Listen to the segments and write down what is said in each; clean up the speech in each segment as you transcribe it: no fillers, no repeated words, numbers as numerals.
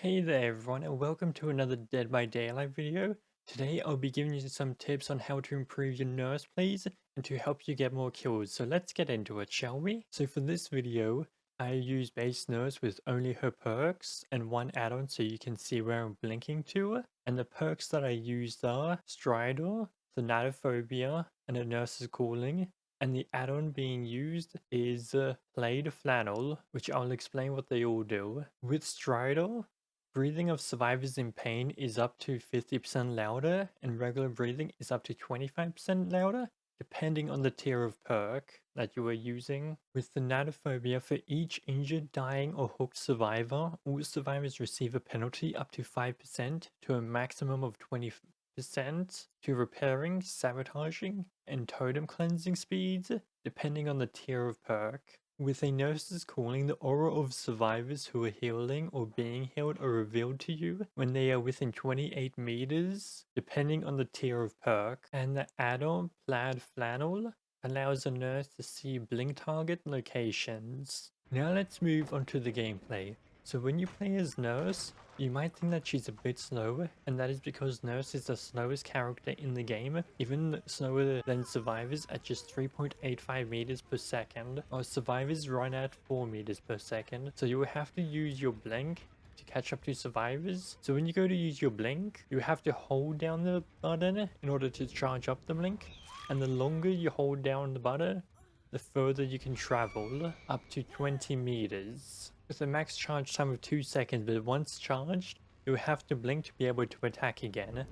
Hey there everyone and welcome to another Dead by Daylight video. Today I'll be giving you some tips on how to improve your nurse plays and to help you get more kills. So let's get into it, shall we? So for this video, I use base nurse with only her perks and one add-on so you can see where I'm blinking to. And the perks that I used are Stridor, Thanatophobia, and a nurse's calling. And the add-on being used is Plaid Flannel, which I'll explain what they all do. With Stridor, breathing of survivors in pain is up to 50% louder, and regular breathing is up to 25% louder, depending on the tier of perk that you are using. With the Thanatophobia, for each injured, dying, or hooked survivor, all survivors receive a penalty up to 5% to a maximum of 20% to repairing, sabotaging, and totem cleansing speeds, depending on the tier of perk. With a nurse's calling, the aura of survivors who are healing or being healed are revealed to you when they are within 28 meters, depending on the tier of perk. And the add-on Plaid Flannel allows a nurse to see blink target locations. Now let's move on to the gameplay. So when you play as Nurse, you might think that she's a bit slower, and that is because Nurse is the slowest character in the game, even slower than Survivors at just 3.85 meters per second, while Survivors run at 4 meters per second, so you will have to use your blink to catch up to Survivors. So when you go to use your blink, you have to hold down the button in order to charge up the blink, and the longer you hold down the button, the further you can travel, up to 20 meters. With a max charge time of 2 seconds, but once charged, you have to blink to be able to attack again.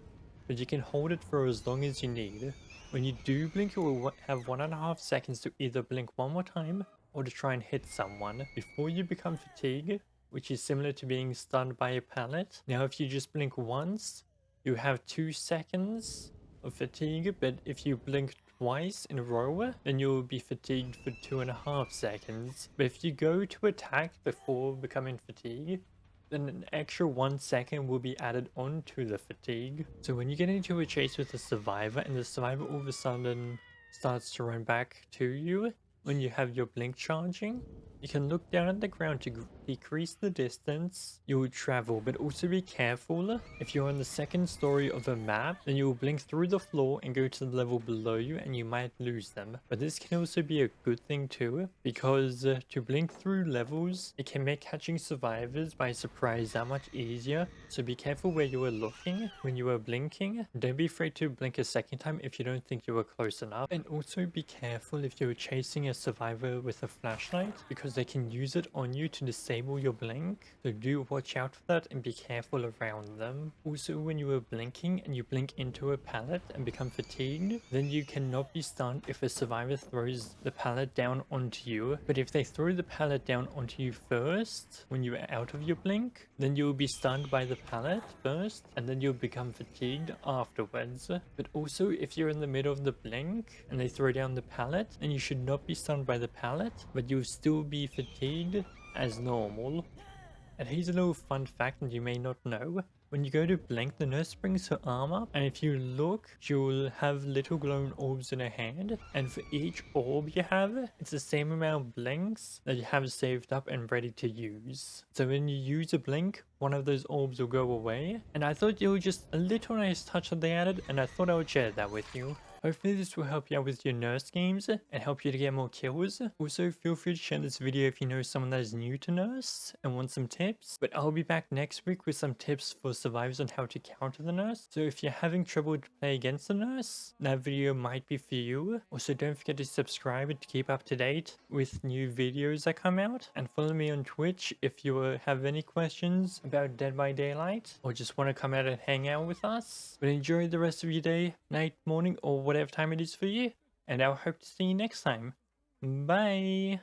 But you can hold it for as long as you need. When you do blink, you will have 1.5 seconds to either blink one more time or to try and hit someone before you become fatigued, which is similar to being stunned by a pallet. Now if you just blink once, you have 2 seconds of fatigue, but if you blink twice in a row, then you'll be fatigued for 2.5 seconds. But if you go to attack before becoming fatigued, then an extra 1 second will be added onto the fatigue. So when you get into a chase with a survivor and the survivor all of a sudden starts to run back to you, when you have your blink charging, you can look down at the ground to decrease the distance you will travel, but also be careful. If you're on the second story of a map, then you will blink through the floor and go to the level below you and you might lose them. But this can also be a good thing too, because to blink through levels, it can make catching survivors by surprise that much easier. So be careful where you are looking when you are blinking. Don't be afraid to blink a second time if you don't think you are close enough. And also be careful if you're chasing a survivor with a flashlight, because they can use it on you to disable your blink. So do watch out for that and be careful around them. Also, when you are blinking and you blink into a pallet and become fatigued, then you cannot be stunned if a survivor throws the pallet down onto you. But if they throw the pallet down onto you first, when you are out of your blink, then you will be stunned by the pallet first, and then you'll become fatigued afterwards. But also, if you're in the middle of the blink and they throw down the pallet, then you should not be stunned by the pallet, but you'll still be fatigued as normal. And here's a little fun fact that you may not know. When you go to blink, the nurse brings her arm up, and if you look, you'll have little glowing orbs in her hand, and for each orb you have, it's the same amount of blinks that you have saved up and ready to use. So when you use a blink, one of those orbs will go away, and I thought it was just a little nice touch that they added, and I thought I would share that with you. Hopefully this will help you out with your nurse games and help you to get more kills. Also, feel free to share this video if you know someone that is new to nurse and wants some tips. But I'll be back next week with some tips for survivors on how to counter the nurse. So if you're having trouble to play against the nurse, that video might be for you. Also, don't forget to subscribe to keep up to date with new videos that come out. And follow me on Twitch if you have any questions about Dead by Daylight or just want to come out and hang out with us. But enjoy the rest of your day, night, morning, or whatever time it is for you, and I'll hope to see you next time. Bye!